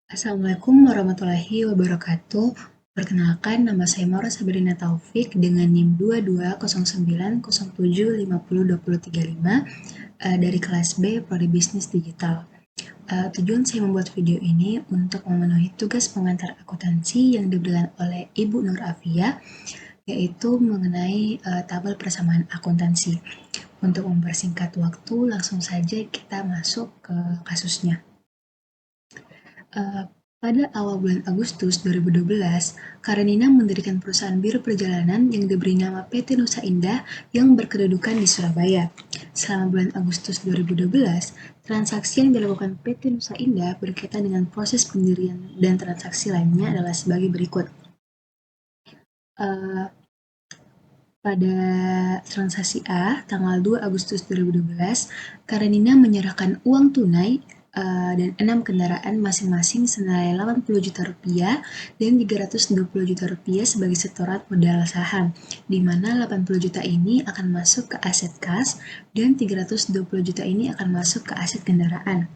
Assalamualaikum warahmatullahi wabarakatuh. Perkenalkan, nama saya Maura Sabrina Taufik dengan NIM 220907502035 dari kelas B Prodi Bisnis Digital. Tujuan saya membuat video ini untuk memenuhi tugas pengantar akuntansi yang diberikan oleh Ibu Nur Afia, yaitu mengenai tabel persamaan akuntansi. Untuk mempersingkat waktu, langsung saja kita masuk ke kasusnya. Pada awal bulan Agustus 2012, Karenina mendirikan perusahaan biro perjalanan yang diberi nama PT Nusa Indah yang berkedudukan di Surabaya. Selama bulan Agustus 2012, transaksi yang dilakukan PT Nusa Indah berkaitan dengan proses pendirian dan transaksi lainnya adalah sebagai berikut. Pada transaksi A, tanggal 2 Agustus 2012, Karenina menyerahkan uang tunai dan 6 kendaraan masing-masing senilai 80 juta rupiah dan 320 juta rupiah sebagai setoran modal saham, di mana 80 juta ini akan masuk ke aset kas dan 320 juta ini akan masuk ke aset kendaraan.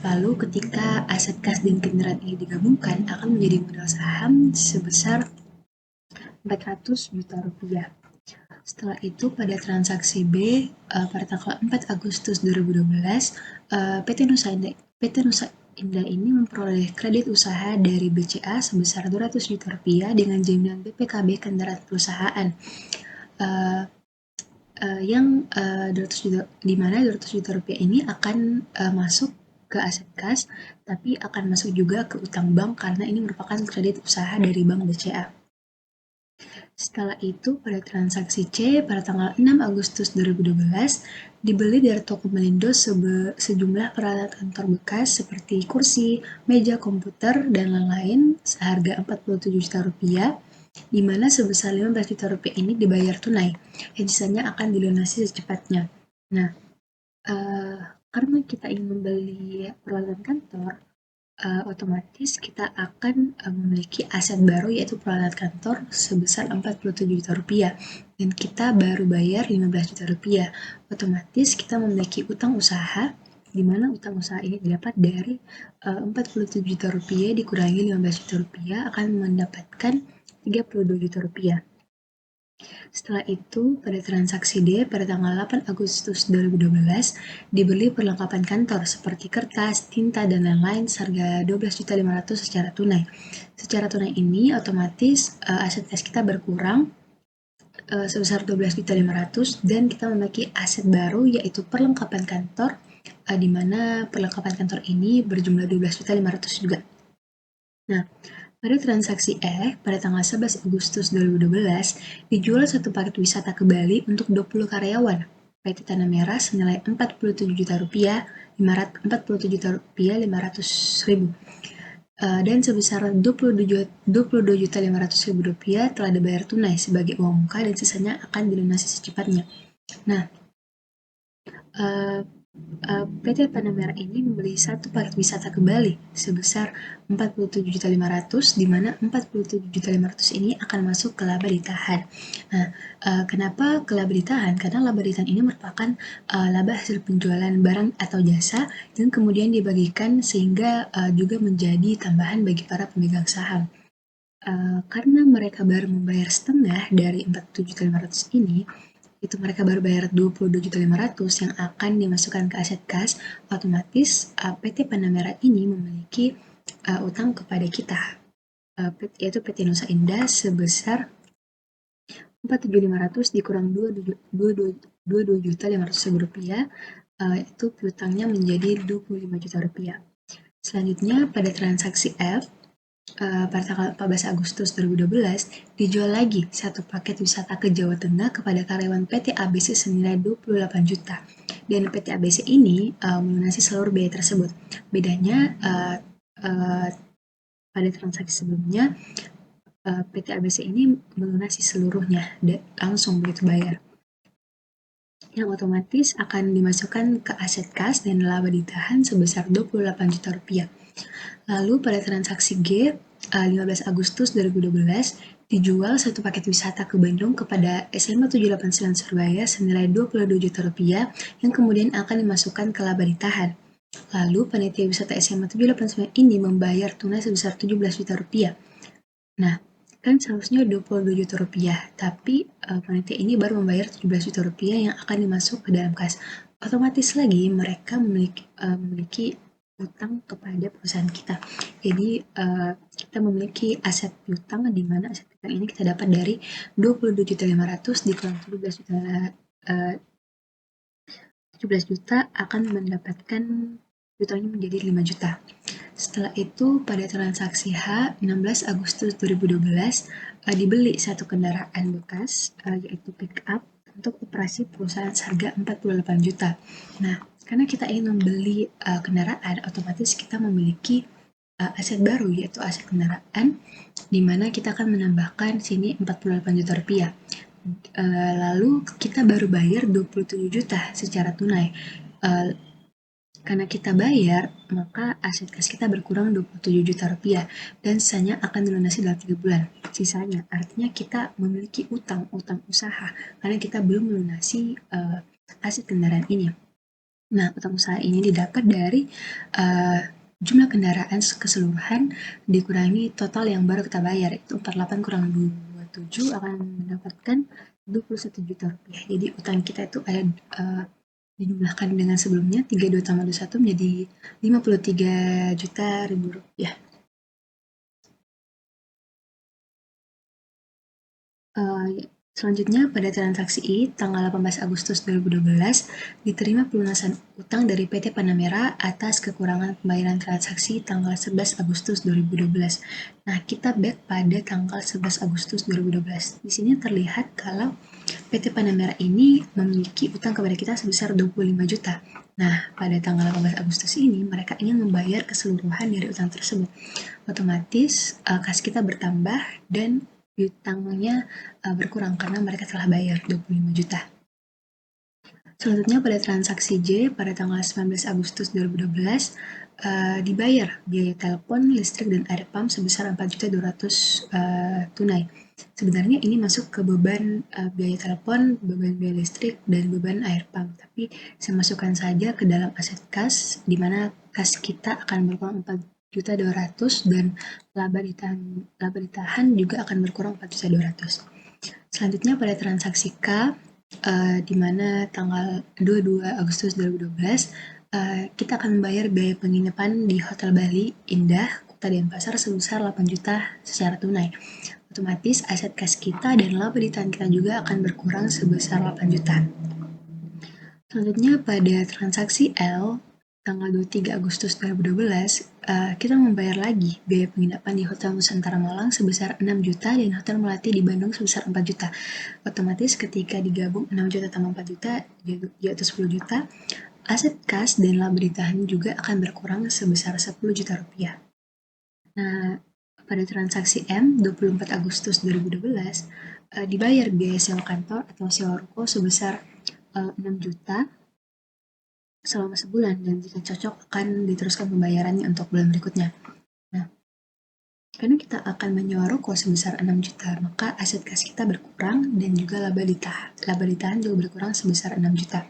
Lalu ketika aset kas dan kendaraan ini digabungkan akan menjadi modal saham sebesar 400 juta rupiah. Setelah itu pada transaksi B pada tanggal 4 Agustus 2012 PT Nusa Indah ini memperoleh kredit usaha dari BCA sebesar 200 juta rupiah dengan jaminan BPKB kendaraan perusahaan yang 200 juta, di mana 200 juta rupiah ini akan masuk ke aset kas, tapi akan masuk juga ke utang bank karena ini merupakan kredit usaha dari bank BCA. Setelah itu, pada transaksi C pada tanggal 6 Agustus 2012, dibeli dari toko Melindo sejumlah peralatan kantor bekas seperti kursi, meja komputer, dan lain-lain seharga 47 juta rupiah, di mana sebesar 15 juta rupiah ini dibayar tunai, dan sisanya akan dilunasi secepatnya. Nah, karena kita ingin membeli peralatan kantor, otomatis kita akan memiliki aset baru yaitu peralatan kantor sebesar 47 juta rupiah dan kita baru bayar 15 juta rupiah. Otomatis kita memiliki utang usaha di mana utang usaha ini didapat dari 47 juta rupiah dikurangi 15 juta rupiah akan mendapatkan 32 juta rupiah. Setelah itu, pada transaksi D pada tanggal 8 Agustus 2012, dibeli perlengkapan kantor seperti kertas, tinta, dan lain-lain seharga 12.500.000 secara tunai. Secara tunai ini otomatis aset kas kita berkurang sebesar 12.500.000 dan kita memiliki aset baru yaitu perlengkapan kantor di mana perlengkapan kantor ini berjumlah 12.500.000 juga. Nah, pada transaksi E, pada tanggal 11 Agustus 2012, dijual satu paket wisata ke Bali untuk 20 karyawan PT Tanah Merah senilai 47 juta rupiah, 500.000 dan sebesar 22 juta 500.000 rupiah telah dibayar tunai sebagai uang muka dan sisanya akan dilunasi secepatnya. Nah, PT Tanah Merah ini membeli satu paket wisata ke Bali sebesar 47 juta 500, di mana 47 juta 500 ini akan masuk ke laba ditahan. Nah, kenapa ke laba ditahan? Karena laba ditahan ini merupakan laba hasil penjualan barang atau jasa yang kemudian dibagikan sehingga juga menjadi tambahan bagi para pemegang saham. Karena mereka baru membayar setengah dari 47 juta 500 ini, itu mereka baru bayar 22.500 yang akan dimasukkan ke aset kas, otomatis PT Panamera ini memiliki utang kepada kita, yaitu PT Nusa Indah sebesar 47.500 dikurang 22.500.000 rupiah, itu piutangnya menjadi 25 juta rupiah. Selanjutnya pada transaksi F, pada tanggal 14 Agustus 2012, dijual lagi satu paket wisata ke Jawa Tengah kepada karyawan PT ABC senilai 28 juta. Dan PT ABC ini melunasi seluruh biaya tersebut. Bedanya pada transaksi sebelumnya, PT ABC ini melunasi seluruhnya langsung begitu bayar. Yang otomatis akan dimasukkan ke aset kas dan laba ditahan sebesar 28 juta rupiah. Lalu pada transaksi G, 15 Agustus 2012, dijual satu paket wisata ke Bandung kepada SMA 789 Surabaya senilai 22 juta rupiah yang kemudian akan dimasukkan ke laba ditahan. Lalu panitia wisata SMA 789 ini membayar tunai sebesar 17 juta rupiah. Nah, kan seharusnya 22 juta rupiah, tapi panitia ini baru membayar 17 juta rupiah yang akan dimasuk ke dalam kas. Otomatis lagi mereka memiliki utang kepada perusahaan kita. Jadi kita memiliki aset piutang di mana aset piutang ini kita dapat dari 22.500 dikurang 17 juta akan mendapatkan piutangnya menjadi 5 juta. Setelah itu pada transaksi H 16 Agustus 2012 dibeli satu kendaraan bekas yaitu pick up untuk operasi perusahaan seharga 48 juta. Nah, karena kita ingin membeli kendaraan, otomatis kita memiliki aset baru yaitu aset kendaraan di mana kita akan menambahkan sini 48 juta rupiah. Lalu kita baru bayar 27 juta secara tunai. Karena kita bayar, maka aset kas kita berkurang 27 juta rupiah dan sisanya akan dilunasi dalam 3 bulan. Sisanya artinya kita memiliki utang usaha karena kita belum melunasi aset kendaraan ini. Nah, utang usaha ini didapat dari jumlah kendaraan keseluruhan dikurangi total yang baru kita bayar, itu 48 kurang 27 akan mendapatkan 21 juta rupiah. Jadi utang kita itu ada dijumlahkan dengan sebelumnya 32 tambah 21 menjadi 53 juta ribu rupiah. Selanjutnya, pada transaksi I, tanggal 18 Agustus 2012, diterima pelunasan utang dari PT Panamera atas kekurangan pembayaran transaksi tanggal 11 Agustus 2012. Nah, kita back pada tanggal 11 Agustus 2012. Di sini terlihat kalau PT Panamera ini memiliki utang kepada kita sebesar 25 juta. Nah, pada tanggal 18 Agustus ini, mereka ingin membayar keseluruhan dari utang tersebut. Otomatis, kas kita bertambah dan utangnya berkurang karena mereka telah bayar 25 juta. Selanjutnya pada transaksi J pada tanggal 19 Agustus 2012 dibayar biaya telepon, listrik, dan air pump sebesar 4.200 tunai. Sebenarnya ini masuk ke beban biaya telepon, beban biaya listrik, dan beban air pump. Tapi saya masukkan saja ke dalam aset kas, di mana kas kita akan berkurang 4.200 dan laba ditahan juga akan berkurang 4.200. Selanjutnya pada transaksi K, di mana tanggal 22 Agustus 2012, kita akan membayar biaya penginapan di Hotel Bali Indah, Kuta Denpasar sebesar 8 juta secara tunai. Otomatis aset kas kita dan laba ditahan kita juga akan berkurang sebesar 8 juta. Selanjutnya pada transaksi L, tanggal 23 Agustus 2012, kita membayar lagi biaya penginapan di Hotel Nusantara Malang sebesar 6 juta dan Hotel Melati di Bandung sebesar 4 juta. Otomatis ketika digabung 6 juta tambah 4 juta, yaitu 10 juta, aset kas dan laba ditahan juga akan berkurang sebesar 10 juta rupiah. Nah, pada transaksi M, 24 Agustus 2012, dibayar biaya sewa kantor atau sewa ruko sebesar 6 juta selama sebulan dan jika cocok akan diteruskan pembayarannya untuk bulan berikutnya. Nah, karena kita akan menyewa ruko sebesar 6 juta, maka aset kas kita berkurang dan juga laba ditahan juga berkurang sebesar 6 juta.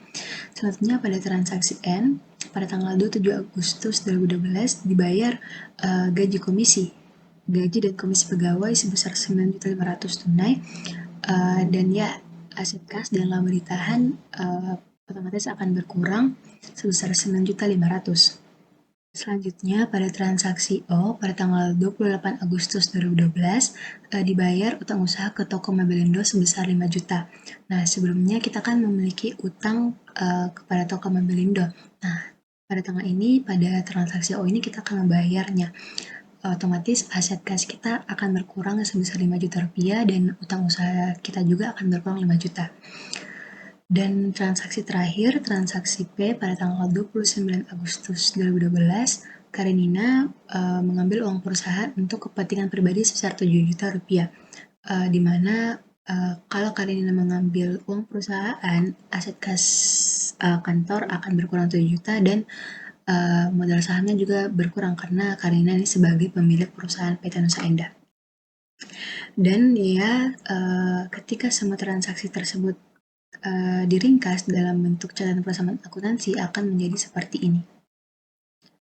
Selanjutnya pada transaksi N, pada tanggal 27 Agustus 2012 dibayar gaji dan komisi pegawai sebesar 9.500 tunai dan ya aset kas dan laba ditahan otomatis akan berkurang sebesar 9.500. Selanjutnya pada transaksi O pada tanggal 28 Agustus 2012 dibayar utang usaha ke toko Mebelindo sebesar 5 juta. Nah, sebelumnya kita kan memiliki utang kepada toko Mebelindo. Nah, pada tanggal ini pada transaksi O ini kita akan membayarnya. Otomatis aset kas kita akan berkurang sebesar 5 juta rupiah dan utang usaha kita juga akan berkurang 5 juta. Dan transaksi terakhir, transaksi P pada tanggal 29 Agustus 2012, Karenina mengambil uang perusahaan untuk kepentingan pribadi sebesar 7 juta rupiah. Di mana kalau Karenina mengambil uang perusahaan, aset kas kantor akan berkurang 7 juta dan modal sahamnya juga berkurang karena Karenina ini sebagai pemilik perusahaan PT Nusa Indah. Dan ya, ketika semua transaksi tersebut diringkas dalam bentuk catatan persamaan akuntansi akan menjadi seperti ini.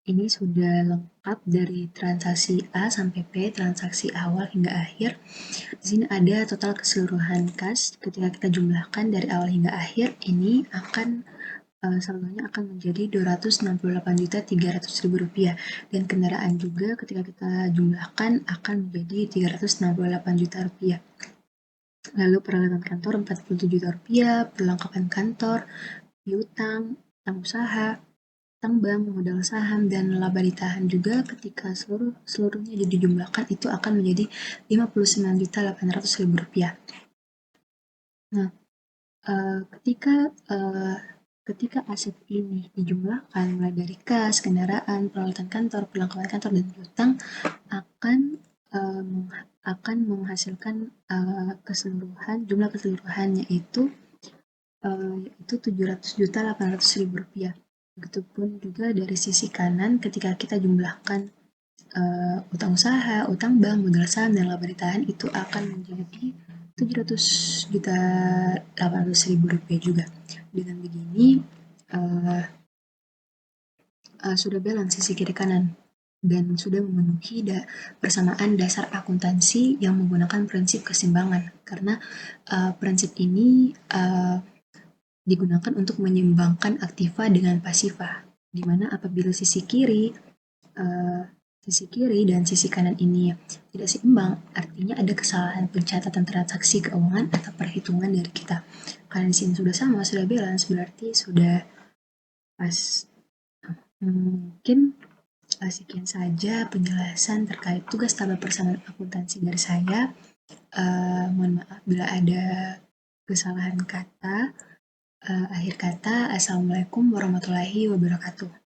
Ini sudah lengkap dari transaksi A sampai P, transaksi awal hingga akhir. Di sini ada total keseluruhan kas. Ketika kita jumlahkan dari awal hingga akhir, ini akan saldonya akan menjadi Rp268.300.000, dan kendaraan juga ketika kita jumlahkan akan menjadi Rp368 juta. Lalu peralatan kantor Rp47 juta, perlengkapan kantor, piutang, utang usaha, utang bank, modal saham, dan laba ditahan juga ketika seluruhnya dijumlahkan itu akan menjadi Rp59.800.000. Nah, ketika ketika aset ini dijumlahkan mulai dari kas, kendaraan, peralatan kantor, perlengkapan kantor, dan piutang akan em, akan menghasilkan jumlah keseluruhannya yaitu Rp700.800.000. Begitupun juga dari sisi kanan ketika kita jumlahkan utang usaha, utang bank, modal saham, dan laba ditahan itu akan menjadi Rp700.800.000 juga. Dengan begini sudah balance sisi kiri kanan dan sudah memenuhi persamaan dasar akuntansi yang menggunakan prinsip keseimbangan, karena prinsip ini digunakan untuk menyeimbangkan aktiva dengan pasiva, di mana apabila uh, sisi kiri dan sisi kanan ini tidak seimbang, artinya ada kesalahan pencatatan transaksi keuangan atau perhitungan dari kita. Karena di sini sudah sama, sudah balance, berarti sudah pas. Mungkin sekian saja penjelasan terkait tugas tabel persamaan akuntansi dari saya. Mohon maaf bila ada kesalahan kata. Akhir kata, Assalamualaikum warahmatullahi wabarakatuh.